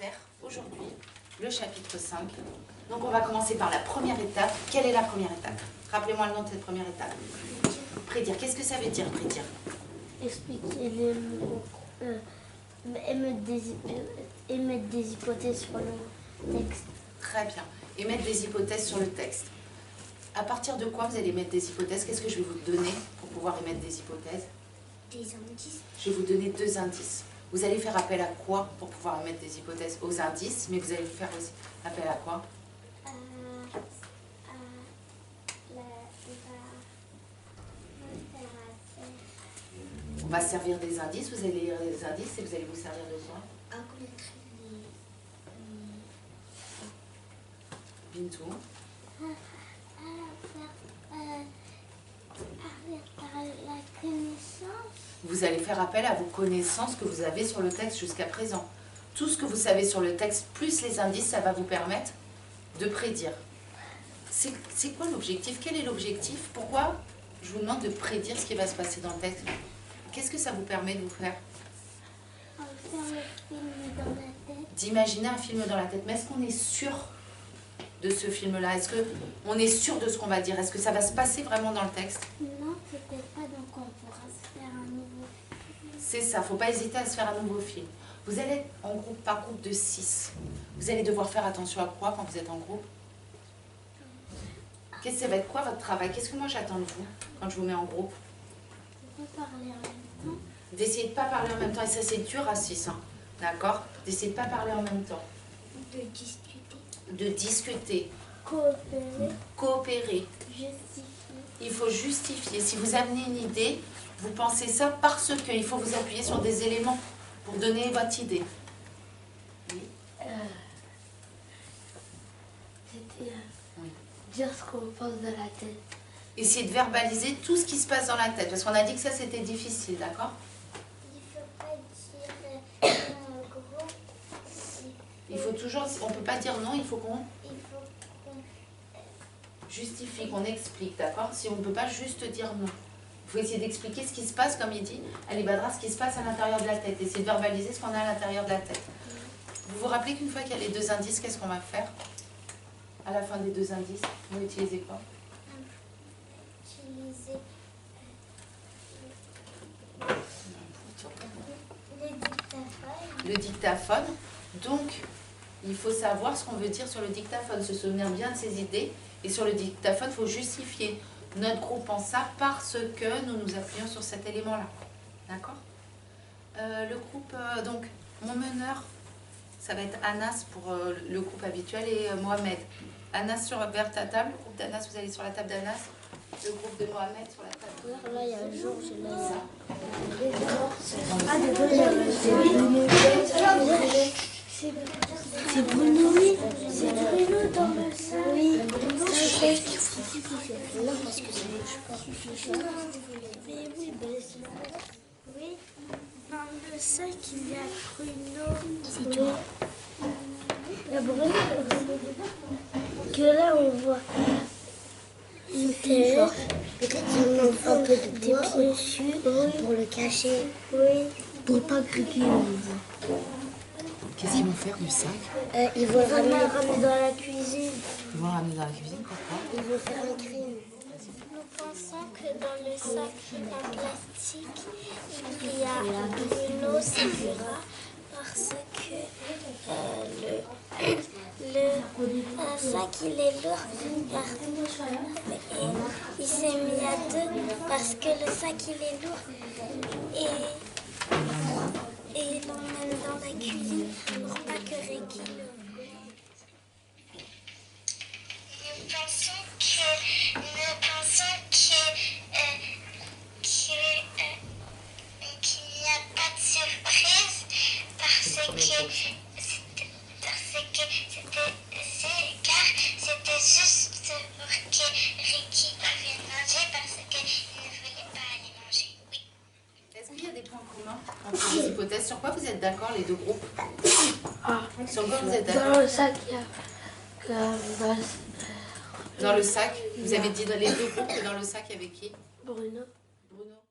faire aujourd'hui le chapitre 5. Donc on va commencer par la première étape. Quelle est la première étape? Rappelez-moi le nom de cette première étape. Prédire. Qu'est-ce que ça veut dire, prédire? Expliquer les mots, émettre des hypothèses sur le texte. Très bien. Émettre des hypothèses sur le texte. À partir de quoi vous allez émettre des hypothèses? Qu'est-ce que je vais vous donner pour pouvoir émettre des hypothèses? Des indices. Je vais vous donner 2 indices. Vous allez faire appel à quoi pour pouvoir émettre des hypothèses? Aux indices, mais vous allez faire aussi appel à quoi? On va servir des indices, vous allez lire des indices et vous allez vous servir de quoi? À connaître Bintou. par la connaissance. Vous allez faire appel à vos connaissances que vous avez sur le texte jusqu'à présent. Tout ce que vous savez sur le texte, plus les indices, ça va vous permettre de prédire. C'est quoi l'objectif? Quel est l'objectif? Pourquoi je vous demande de prédire ce qui va se passer dans le texte? Qu'est-ce que ça vous permet de vous faire? Faire le film dans la tête. D'imaginer un film dans la tête. Mais est-ce qu'on est sûr de ce film-là? Est-ce qu'on est sûr de ce qu'on va dire? Est-ce que ça va se passer vraiment dans le texte? Non, peut-être pas, donc on pourra se faire un nouveau film. C'est ça, il ne faut pas hésiter à se faire un nouveau film. Vous allez être en groupe par groupe de 6. Vous allez devoir faire attention à quoi quand vous êtes en groupe? Qu'est-ce que ça va être quoi votre travail? Qu'est-ce que moi j'attends de vous quand je vous mets en groupe? On peut parler en même temps. D'essayer de ne pas parler en même temps. Et ça c'est dur à 6, hein. D'accord? D'essayer de ne pas parler en même temps. De discuter. De discuter. Coopérer. Coopérer. Justifier. Il faut justifier. Si vous amenez une idée, vous pensez ça parce qu'il faut vous appuyer sur des éléments pour donner votre idée. Oui. C'était Oui. dire ce qu'on pense de la tête. Essayez de verbaliser tout ce qui se passe dans la tête. Parce qu'on a dit que ça c'était difficile, d'accord? Il ne faut pas dire en gros. Il faut toujours, on ne peut pas dire non, il faut qu'on Il faut qu'on justifie, qu'on explique, d'accord? Si on ne peut pas juste dire non. Il faut essayer d'expliquer ce qui se passe, comme il dit, Ali Badra, ce qui se passe à l'intérieur de la tête. Essayer de verbaliser ce qu'on a à l'intérieur de la tête. Vous vous rappelez qu'une fois qu'il y a les 2 indices, qu'est-ce qu'on va faire? À la fin des 2 indices, on va utiliser quoi? utiliser Le dictaphone. Donc, il faut savoir ce qu'on veut dire sur le dictaphone, se souvenir bien de ses idées. Et sur le dictaphone, il faut justifier. Notre groupe pense ça parce que nous nous appuyons sur cet élément-là. D'accord? Le groupe, donc, mon meneur, ça va être Anas pour le groupe habituel et Mohamed. Anas vers ta table. Le groupe d'Anas, vous allez sur la table d'Anas. Le groupe de Mohamed sur la table. Là, il y a un jour, je l'ai ça. C'est Bruno, oui. C'est Bruno dans le sac. Oui. Non, parce que ça bouge pas. Mais oui, oui. Dans le sac, il y a Bruno. C'est tout. Il y a Bruno. Que là, on voit une terre. Peut-être qu'il manque un peu de bois dessus pour le cacher. Oui. Pour pas que Ricky le voit. Qu'est-ce qu'ils vont faire du sac? Ils vont le ramener dans la cuisine. Ils vont le ramener dans la cuisine, pourquoi? Ils vont faire un crime. Nous pensons que dans le sac en plastique, il y a Bruno Segura parce que le sac il est lourd. Il s'est mis à 2 parce que le sac il est lourd et l'emmène dans la cuisine pour pas que Ricky le voie. Nous pensons qu'il n'y a pas de surprise car c'était juste pour que Ricky vienne manger parce qu'il ne voulait pas aller manger. Oui. Est-ce qu'il y a des points communs entre les hypothèses? Sur quoi vous êtes d'accord, les 2 groupes? Sur quoi vous êtes d'accord? Dans le sac, il y a Dans le sac, vous avez dit dans les 2 groupes que dans le sac, il y avait qui? Bruno. Bruno.